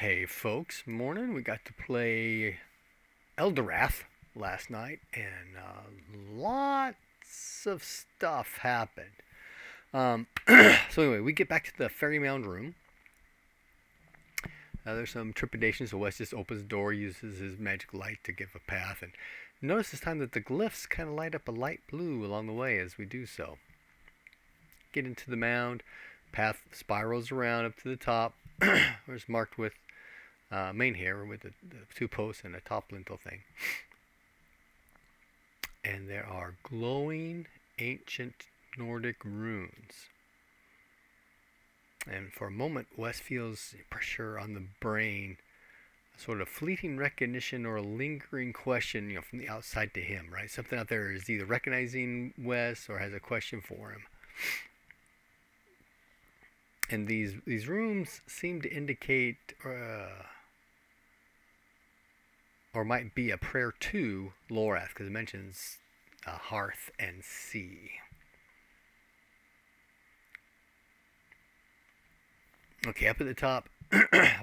Hey folks, morning. We got to play Elderath last night, and lots of stuff happened. So anyway, we get back to the Fairy Mound room. There's some trepidation, so Wes just opens the door, uses his magic light to give a path, and notice this time that the glyphs kind of light up a light blue along the way as we do so. Get into the mound, path spirals around up to the top, where it's marked with main here with the two posts and a top lintel thing. And there are glowing ancient Nordic runes. And for a moment, Wes feels pressure on the brain, a sort of fleeting recognition or a lingering question, from the outside to him, right? Something out there is either recognizing Wes or has a question for him. And these runes seem to indicate, or might be a prayer to Lorath, because it mentions hearth and sea. Okay, up at the top,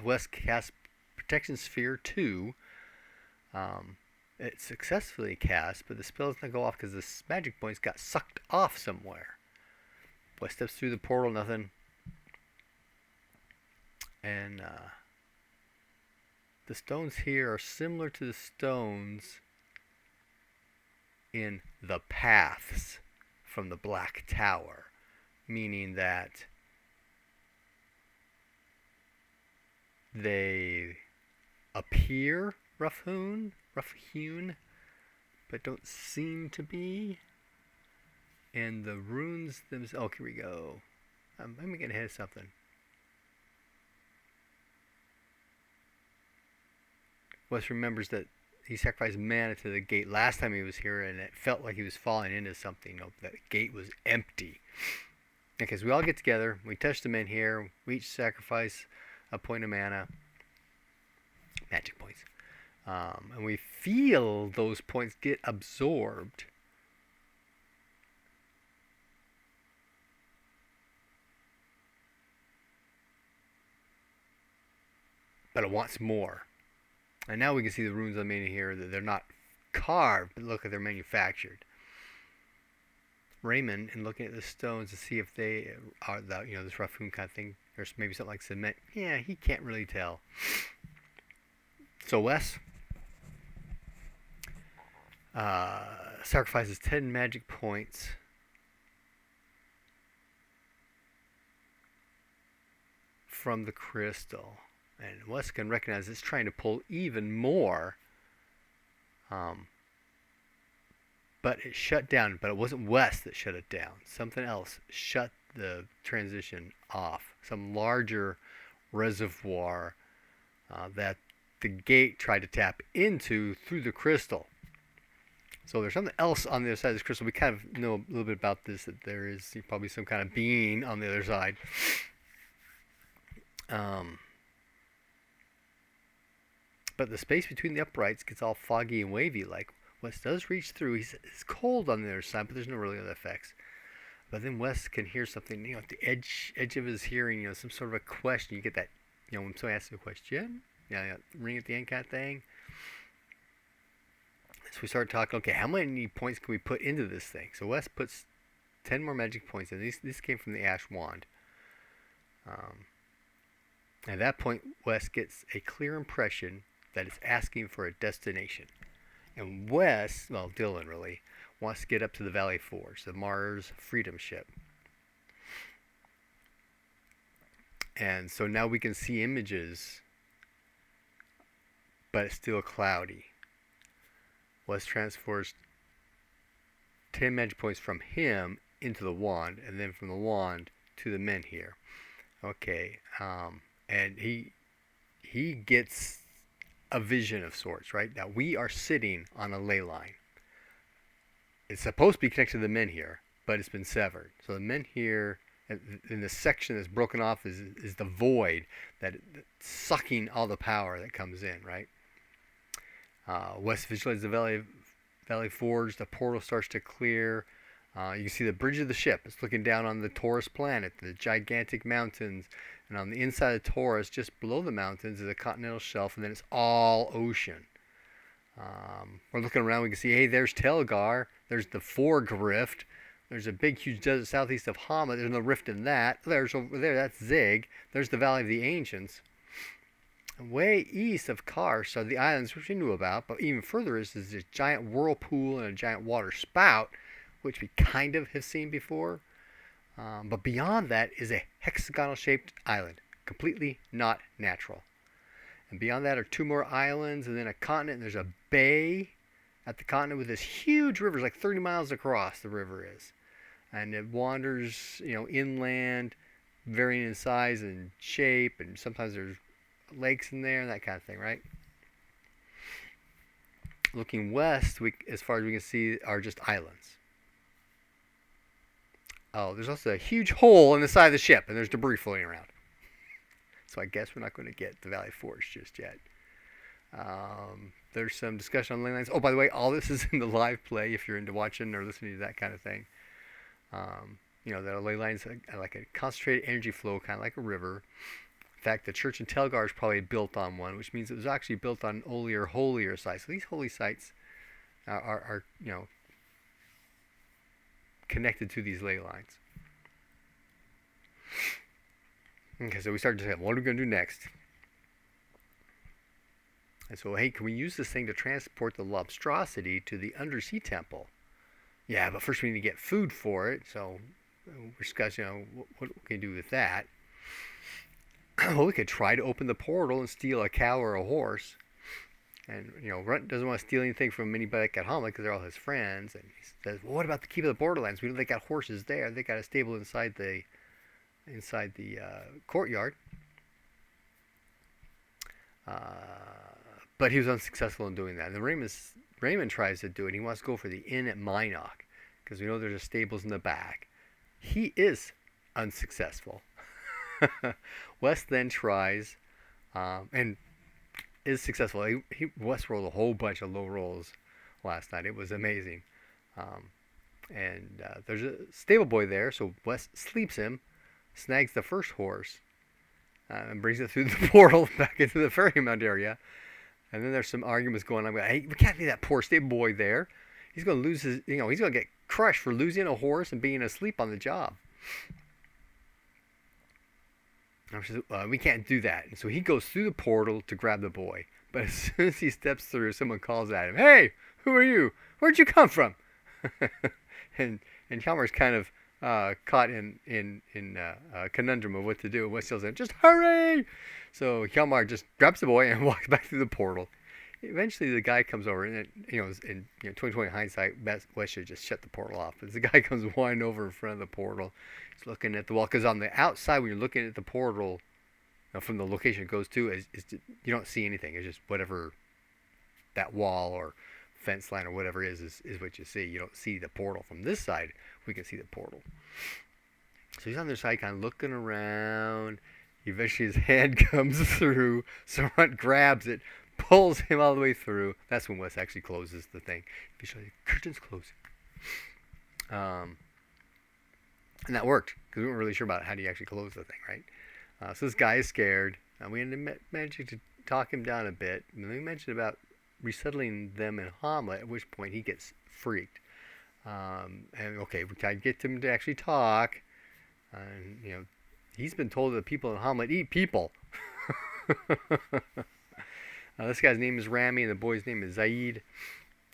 Wes casts Protection Sphere 2. It's successfully cast, but the spell does not go off because the magic points got sucked off somewhere. Wes steps through the portal, nothing. And the stones here are similar to the stones in the paths from the Black Tower, meaning that they appear rough-hewn, but don't seem to be. And the runes themselves... Oh, here we go. I'm getting ahead of something. Wes remembers that he sacrificed mana to the gate last time he was here, and it felt like he was falling into something. That gate was empty. Okay, so we all get together. We touch the men here. We each sacrifice a point of mana. Magic points. And we feel those points get absorbed. But it wants more. And now we can see the runes on main here, that they're not carved, but look like they're manufactured. Raymond, in looking at the stones to see if they are this rough-hewn kind of thing, or maybe something like cement, yeah, he can't really tell. So Wes sacrifices 10 magic points from the crystal. And Wes can recognize it's trying to pull even more. But it shut down. But it wasn't Wes that shut it down. Something else shut the transition off. Some larger reservoir that the gate tried to tap into through the crystal. So there's something else on the other side of this crystal. We kind of know a little bit about this, that there is probably some kind of being on the other side. But the space between the uprights gets all foggy and wavy. Like Wes does reach through. It's cold on the other side, but there's no really other effects. But then Wes can hear something, at the edge of his hearing, some sort of a question. You get that, when somebody asks a question, ring at the end kind of thing. So we start talking. Okay, how many points can we put into this thing? So Wes puts 10 more magic points in. This came from the Ash Wand. At that point, Wes gets a clear impression that it's asking for a destination. And Wes, well, Dylan really, wants to get up to the Valley Forge, the Mars Freedom Ship. And so now we can see images, but it's still cloudy. Wes transfers 10 magic points from him into the wand, and then from the wand to the men here. Okay, and he gets a vision of sorts, right? Now we are sitting on a ley line. It's supposed to be connected to the men here, but it's been severed. So the men here, in the section that's broken off, is the void that's sucking all the power that comes in, right? Wes visualizes the Valley Forge. The portal starts to clear. You can see the bridge of the ship. It's looking down on the Taurus planet, the gigantic mountains, And on the inside of Taurus, just below the mountains, is a continental shelf, and then it's all ocean. We're looking around, we can see, hey, there's Telgar, there's the Forg Rift, there's a big, huge desert southeast of Hama, there's no rift in that. There's over there, that's Zig, there's the Valley of the Ancients. Way east of Kars are the islands, which we knew about, but even further is this giant whirlpool and a giant water spout, which we kind of have seen before. But beyond that is a hexagonal-shaped island, completely not natural. And beyond that are 2 more islands, and then a continent, and there's a bay at the continent with this huge river, like 30 miles across the river is. And it wanders, inland, varying in size and shape, and sometimes there's lakes in there and that kind of thing, right? Looking west, as far as we can see, are just islands. Oh, there's also a huge hole in the side of the ship, and there's debris floating around. So I guess we're not going to get the Valley Forge just yet. There's some discussion on ley lines. Oh, by the way, all this is in the live play if you're into watching or listening to that kind of thing. The ley lines are like a concentrated energy flow, kind of like a river. In fact, the church in Telgar is probably built on one, which means it was actually built on an holier site. So these holy sites are connected to these ley lines. Okay, so we started to say, what are we going to do next? And so, hey, can we use this thing to transport the Lobstrosity to the undersea temple? Yeah, but first we need to get food for it. So we're discussing, what can we do with that? Well, we could try to open the portal and steal a cow or a horse. And, Runt doesn't want to steal anything from anybody at Hamlet because they're all his friends. And he says, well, what about the Keep of the Borderlands? We know they got horses there. They got a stable inside the courtyard. But he was unsuccessful in doing that. And Raymond tries to do it. He wants to go for the inn at Minok because we know there's a stables in the back. He is unsuccessful. Wes then tries and is successful. Wes rolled a whole bunch of low rolls last night. It was amazing. There's a stable boy there, so Wes sleeps him, snags the first horse, and brings it through the portal back into the Ferrymount area. And then there's some arguments going on. Hey, we can't leave that poor stable boy there. He's going to lose his, he's going to get crushed for losing a horse and being asleep on the job. We can't do that. And so he goes through the portal to grab the boy. But as soon as he steps through, someone calls at him, hey, who are you? Where'd you come from? and Hjalmar's kind of caught in a conundrum of what to do. Wes yells at him, just hurry! So Hjalmar just grabs the boy and walks back through the portal. Eventually the guy comes over, and in 2020 hindsight, Wes should just shut the portal off. But the guy comes winding over in front of the portal. He's looking at the wall, because on the outside, when you're looking at the portal, from the location it goes to, is you don't see anything. It's just whatever that wall or fence line or whatever is what you see. You don't see the portal. From this side, we can see the portal. So he's on the side, kind of looking around. Eventually his hand comes through, so Runt grabs it, pulls him all the way through. That's when Wes actually closes the thing. If you show the curtains closing. And that worked, because we weren't really sure about how do you actually close the thing, right? So this guy is scared. We ended up managing to talk him down a bit. And then we mentioned about resettling them in Hamlet, at which point he gets freaked. And okay, we tried to get him to actually talk. And, he's been told that people in Hamlet eat people. This guy's name is Rami, and the boy's name is Zaid.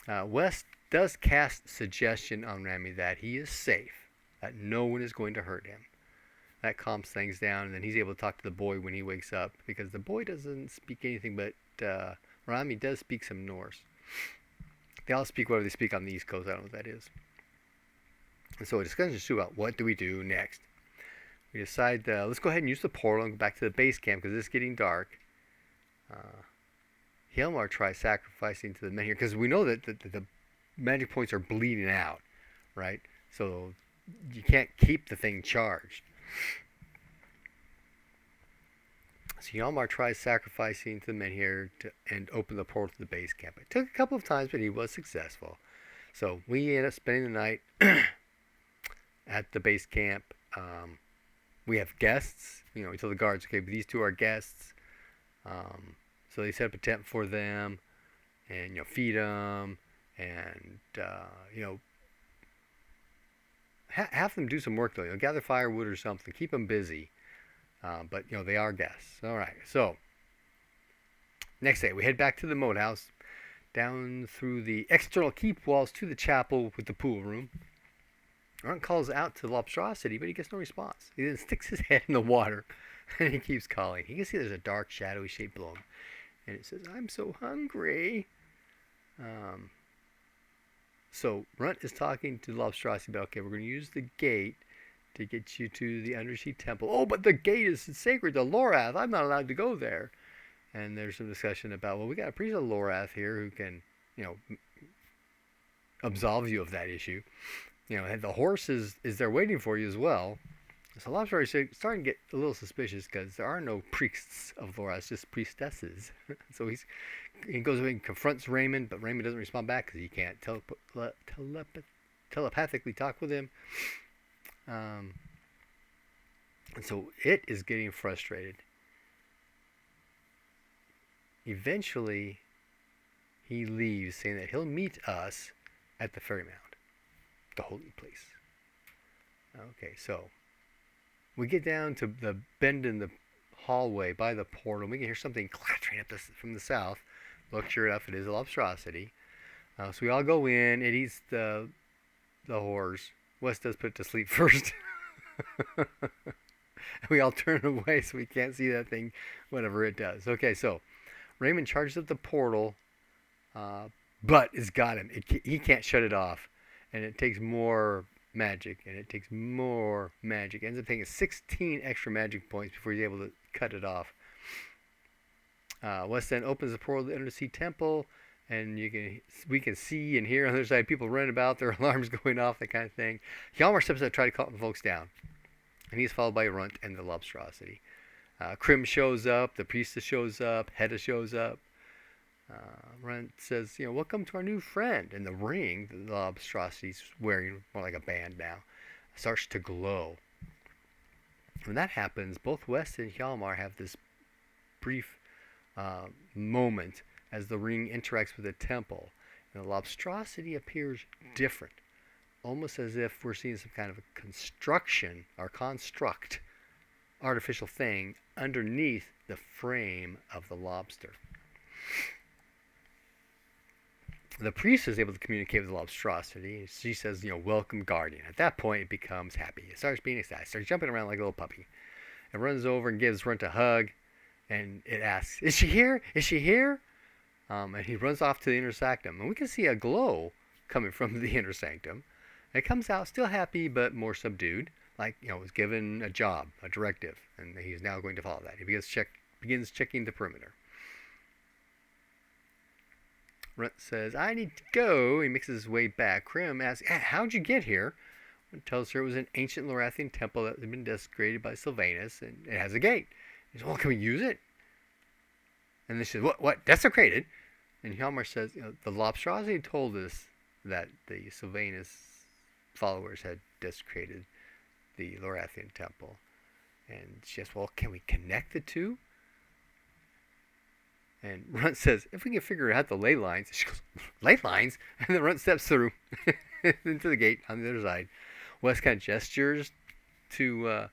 Wes does cast suggestion on Rami that he is safe, that no one is going to hurt him. That calms things down, and then he's able to talk to the boy when he wakes up, because the boy doesn't speak anything, but Rami does speak some Norse. They all speak whatever they speak on the East Coast. I don't know what that is. And so a discussion is about what do we do next. We decide, let's go ahead and use the portal and go back to the base camp, because it's getting dark. Hjalmar tries sacrificing to the men here, because we know that the magic points are bleeding out, right? So you can't keep the thing charged. So Hjalmar tries sacrificing to the men here and open the portal to the base camp. It took a couple of times, but he was successful. So we end up spending the night at the base camp. we have guests. You know, we tell the guards, okay, but these two are guests. So they set up a tent for them, and feed them, and have them do some work though. Gather firewood or something. Keep them busy. But they are guests. All right. So next day we head back to the moat house, down through the external keep walls to the chapel with the pool room. Runt calls out to Lobstrosity, but he gets no response. He then sticks his head in the water, and he keeps calling. He can see there's a dark, shadowy shape below him, and it says, "I'm so hungry." So Runt is talking to Lobstrosity about, okay, we're going to use the gate to get you to the Undersea Temple. Oh, but the gate is sacred to Lorath. I'm not allowed to go there. And there's some discussion about, well, we got a priest of Lorath here who can, absolve you of that issue. And the horse is there waiting for you as well. So Lobstrosity is starting to get a little suspicious because there are no priests of Lorath, just priestesses. So he goes away and confronts Raymond, but Raymond doesn't respond back because he can't telepathically talk with him. And so it is getting frustrated. Eventually, he leaves, saying that he'll meet us at the Fairy Mound, the holy place. Okay, so we get down to the bend in the hallway by the portal. We can hear something clattering up from the south. Look, sure enough, it is a Lobstrosity. So we all go in. It eats the horse. Wes does put it to sleep first. We all turn away so we can't see that thing, whatever it does. Okay, so Raymond charges up the portal, but it's got him. He can't shut it off, and it takes more magic, and it takes more magic. It ends up taking 16 extra magic points before he's able to cut it off. Wes then opens the portal to the Undersea Temple, and we can see and hear on the other side people running about, their alarms going off, that kind of thing. Hjalmar steps up to try to calm the folks down, and he's followed by Runt and the Lobstrosity. Krim shows up, the priestess shows up, Hedda shows up. Runt says, welcome to our new friend. And the ring the Lobstrosity's wearing, more like a band now, starts to glow. When that happens, both Wes and Hjalmar have this brief moment as the ring interacts with the temple. And the Lobstrosity appears different, almost as if we're seeing some kind of a construction or construct, artificial thing underneath the frame of the lobster. The priest is able to communicate with the Lobstrosity. She says, welcome, guardian. At that point, it becomes happy. It starts being excited. It starts jumping around like a little puppy. It runs over and gives Runt a hug, and it asks, is she here? Is she here? And he runs off to the inner sanctum. And we can see a glow coming from the inner sanctum. And it comes out still happy, but more subdued. Like, was given a job, a directive, and he's now going to follow that. He begins checking the perimeter. Runt says, I need to go. He makes his way back. Krim asks, how'd you get here? Runt tells her it was an ancient Lorathian temple that had been desecrated by Sylvanus, and it has a gate. He says, well, can we use it? And then she says, what? Desecrated? And Hjalmar says, the Lobstrosity told us that the Sylvanus followers had desecrated the Lorathian temple. And she asks, well, can we connect the two? And Runt says, if we can figure out the ley lines. She goes, ley lines? And then Runt steps through into the gate on the other side. Wes kind of gestures to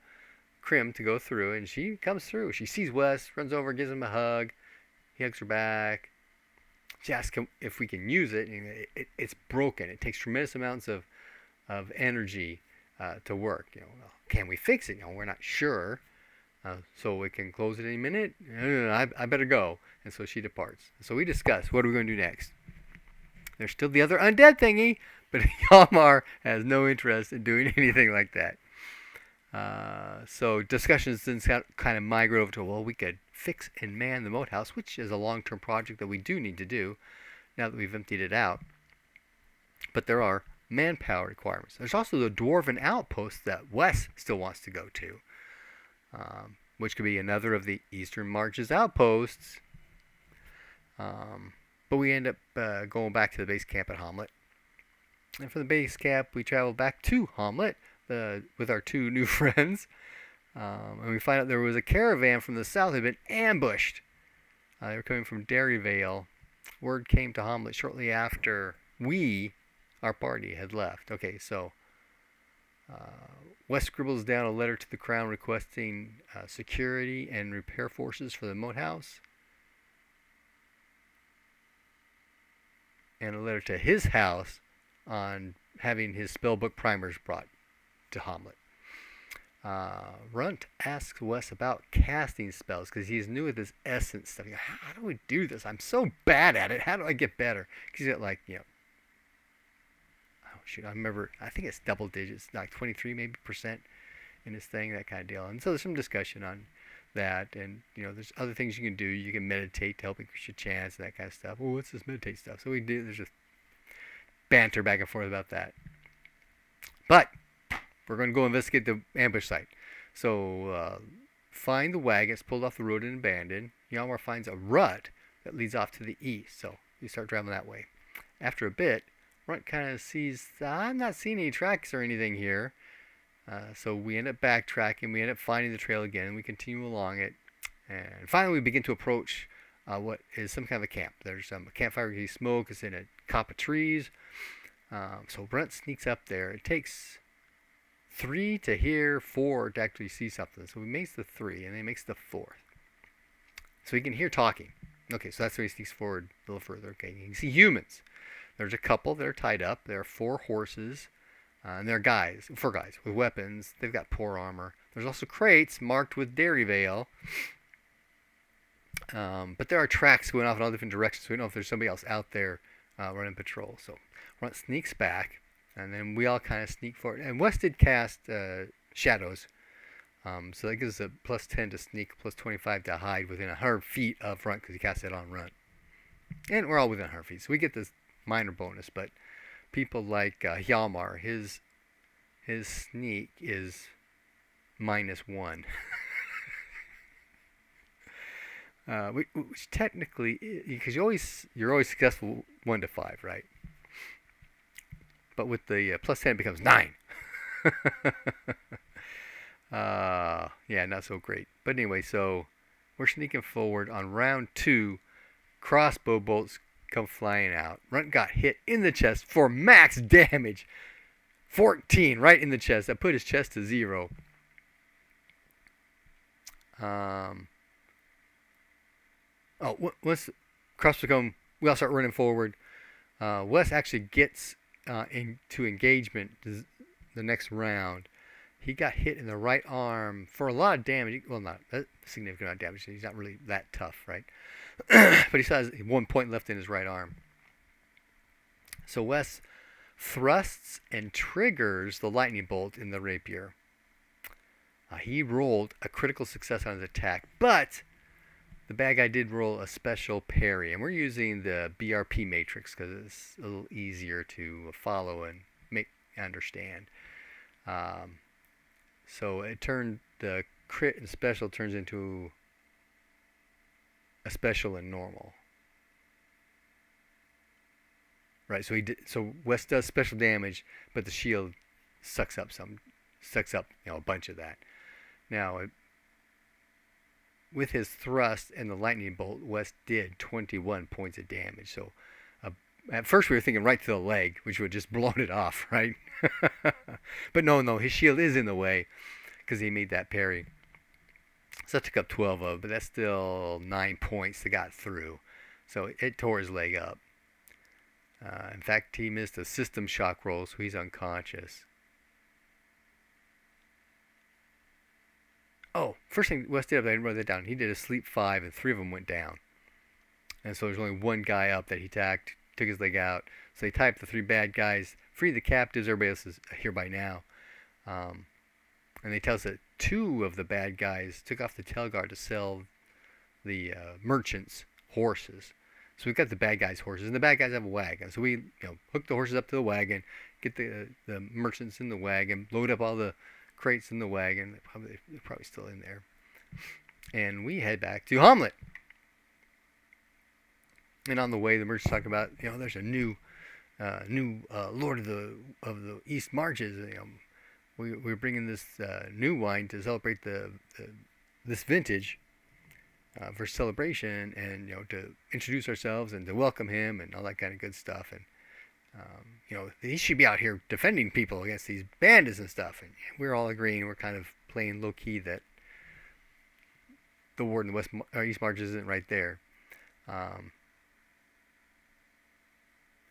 Krim to go through, and she comes through. She sees Wes, runs over, gives him a hug. He hugs her back. She asks him if we can use it. And it's broken. It takes tremendous amounts of energy to work. Can we fix it? We're not sure. So we can close it any minute. I better go. And so she departs. So we discuss, what are we going to do next? There's still the other undead thingy, but Hjalmar has no interest in doing anything like that. So discussions then kind of migrate over to, well, we could fix and man the moat house, which is a long-term project that we do need to do now that we've emptied it out. But there are manpower requirements. There's also the Dwarven outpost that Wes still wants to go to, which could be another of the Eastern Marches outposts. But we end up going back to the base camp at Hamlet. And from the base camp, we travel back to Hamlet with our two new friends. And we find out there was a caravan from the south that had been ambushed. They were coming from Derryvale. Word came to Hamlet shortly after our party, had left. Okay, so West scribbles down a letter to the crown requesting security and repair forces for the moat house, and a letter to his house on having his spellbook primers brought to Hamlet. Runt asks Wes about casting spells because he's new with this essence stuff. How do we do this? I'm so bad at it. How do I get better? Because he's got like, oh shoot, I remember, I think it's double digits, like 23 maybe percent in this thing, that kind of deal. And so there's some discussion on that, and there's other things you can do. You can meditate to help increase your chance and that kind of stuff. Oh, what's this meditate stuff? So there's just banter back and forth about that. But we're going to go investigate the ambush site. So find the wagon. It's pulled off the road and abandoned. Yalmar finds a rut that leads off to the east. So you start driving that way. After a bit, Runt kind of sees, I'm not seeing any tracks or anything here. So we end up backtracking. We end up finding the trail again. We continue along it. And finally we begin to approach what is some kind of a camp. There's a campfire. You smoke. It's in a copse of trees. So Runt sneaks up there. It takes 3 to hear, 4 to actually see something. So he makes the 3, and then he makes the 4th. So he can hear talking. Okay, so that's where he sneaks forward a little further. Okay, you can see humans. There's a couple that are tied up. There are 4 horses, and they're 4 guys with weapons. They've got poor armor. There's also crates marked with Derryvale. But there are tracks going off in all different directions, so we don't know if there's somebody else out there running patrol. So Runt sneaks back. And then we all kind of sneak forward. And Wes did cast shadows. So that gives us a plus 10 to sneak, plus 25 to hide within 100 feet of Runt because he cast it on Runt. And we're all within 100 feet. So we get this minor bonus. But people like Hjalmar, his sneak is -1. Which technically, because you're always successful 1 to 5, right? But with the plus 10, it becomes 9. Yeah, not so great. But anyway, so we're sneaking forward. On round 2, crossbow bolts come flying out. Runt got hit in the chest for max damage. 14 right in the chest. That put his chest to 0. Once crossbow come, we all start running forward. Wes actually gets into engagement the next round. He got hit in the right arm for a lot of damage. Well, not a significant amount of damage. He's not really that tough, right? But he still has 1 point left in his right arm. So Wes thrusts and triggers the lightning bolt in the rapier. He rolled a critical success on his attack, but the bad guy did roll a special parry, and we're using the BRP matrix because it's a little easier to follow and understand. So it turned the crit and special turns into a special and normal. Right. So Wes does special damage, but the shield sucks up a bunch of that. Now, with his thrust and the lightning bolt, Wes did 21 points of damage. So at first we were thinking right to the leg, which would just blown it off, right? But no, his shield is in the way because he made that parry. So that took up 12 of, but that's still 9 points that got through. So it tore his leg up. In fact, he missed a system shock roll, so he's unconscious. Oh, first thing Wes did, I didn't write that down. He did a sleep 5, and 3 of them went down. And so there's only 1 guy up that he attacked, took his leg out. So they typed the 3 bad guys, free the captives. Everybody else is here by now. And they tell us that 2 of the bad guys took off the tail guard to sell the merchants' horses. So we've got the bad guys' horses, and the bad guys have a wagon. So we hook the horses up to the wagon, get the merchants in the wagon, load up all the crates in the wagon. They're probably still in there. And we head back to Hamlet. And on the way, the merchant's talking about, there's a new Lord of the East Marches. we're bringing this new wine to celebrate this vintage for celebration, and to introduce ourselves and to welcome him and all that kind of good stuff. And he should be out here defending people against these bandits and stuff. And we're all agreeing. We're kind of playing low key that the ward in the East Marches isn't right there.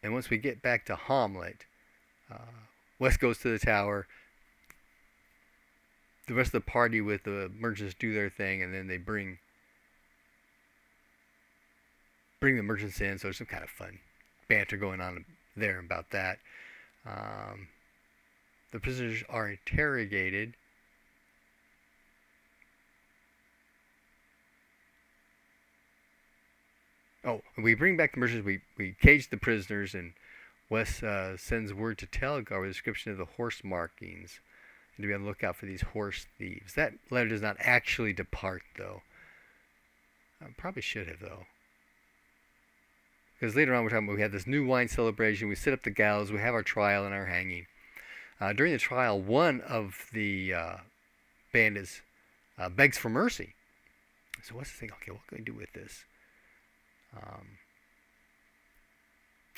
And once we get back to Hamlet, West goes to the tower. The rest of the party with the merchants do their thing, and then they bring the merchants in. So there's some kind of fun banter going on there about that. The prisoners are interrogated. Oh, we bring back the merchants. We cage the prisoners, and Wes sends word to Telgar with a description of the horse markings, and to be on the lookout for these horse thieves. That letter does not actually depart, though. Probably should have, though. Because later on we're talking about we have this new wine celebration, we set up the gallows, we have our trial and our hanging. During the trial, one of the bandits begs for mercy. So what's the thing? Okay, what can we do with this?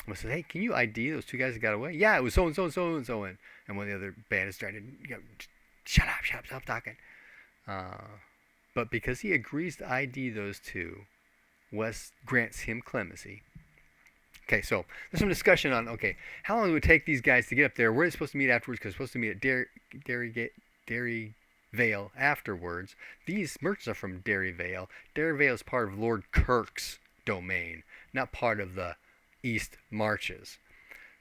I said, hey, can you ID those two guys that got away? Yeah, it was so and so and so and so. And one of the other bandits tried to, shut up, stop talking. But because he agrees to ID those two, Wes grants him clemency. Okay, so there's some discussion on, how long it would take these guys to get up there? Where are they supposed to meet afterwards? Because they're supposed to meet at Derry Vale afterwards. These merchants are from Derry Vale. Derry Vale is part of Lord Kirk's domain, not part of the East Marches.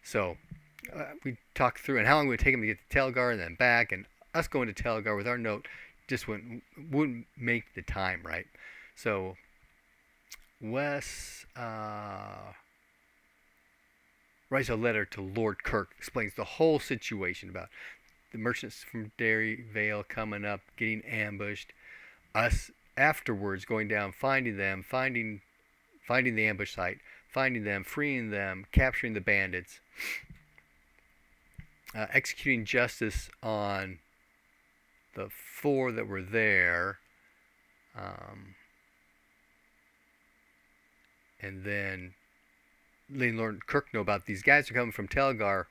So we talked through, and how long would it take them to get to Telgar and then back, and us going to Telgar with our note just wouldn't make the time, right? So Wes writes a letter to Lord Kirk, explains the whole situation about the merchants from Derry Vale coming up, getting ambushed, us afterwards going down, finding them, finding the ambush site, finding them, freeing them, capturing the bandits, executing justice on the 4 that were there, and then letting Lord Kirk know about these guys are coming from Telgar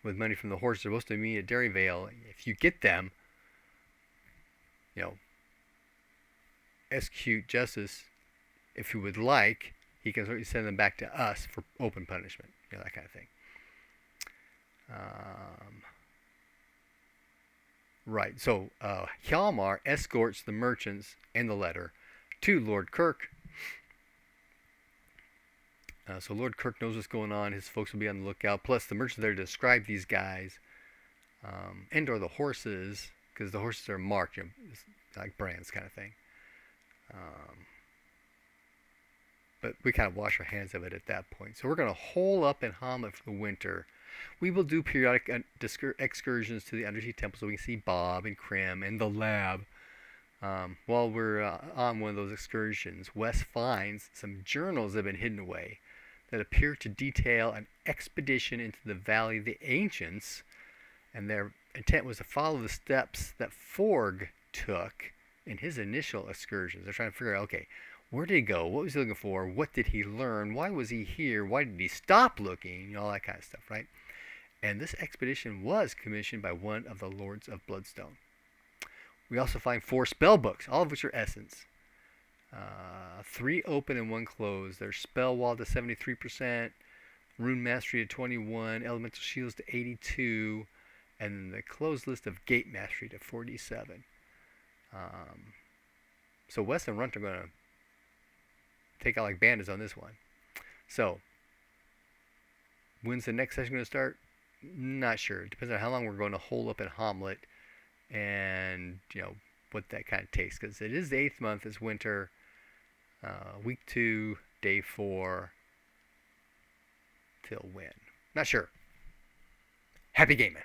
with money from the horses. They're supposed to meet at Derry Vale. If you get them, execute justice. If you would like, he can certainly send them back to us for open punishment. That kind of thing. Right. So Hjalmar escorts the merchants and the letter to Lord Kirk. So Lord Kirk knows what's going on. His folks will be on the lookout. Plus, the merchants there to describe these guys, and or the horses, because the horses are marked, like brands kind of thing. But we kind of wash our hands of it at that point. So we're going to hole up in Hamlet for the winter. We will do periodic excursions to the undersea temple so we can see Bob and Krim and the lab. While we're on one of those excursions, Wes finds some journals that have been hidden away that appear to detail an expedition into the Valley of the Ancients, and their intent was to follow the steps that Forg took in his initial excursions. They're trying to figure out, where did he go? What was he looking for? What did he learn? Why was he here? Why did he stop looking? All that kind of stuff, right? And this expedition was commissioned by one of the Lords of Bloodstone. We also find 4 spell books, all of which are essence. 3 open and 1 closed. There's spell wall to 73%, rune mastery to 21, elemental shields to 82, and the closed list of gate mastery to 47. So Wes and Runt are going to take out like bandits on this one. So, when's the next session going to start? Not sure. It depends on how long we're going to hole up in Hamlet, and what that kind of takes, because it is the 8th month. It's winter. Week 2, day 4, till when? Not sure. Happy gaming.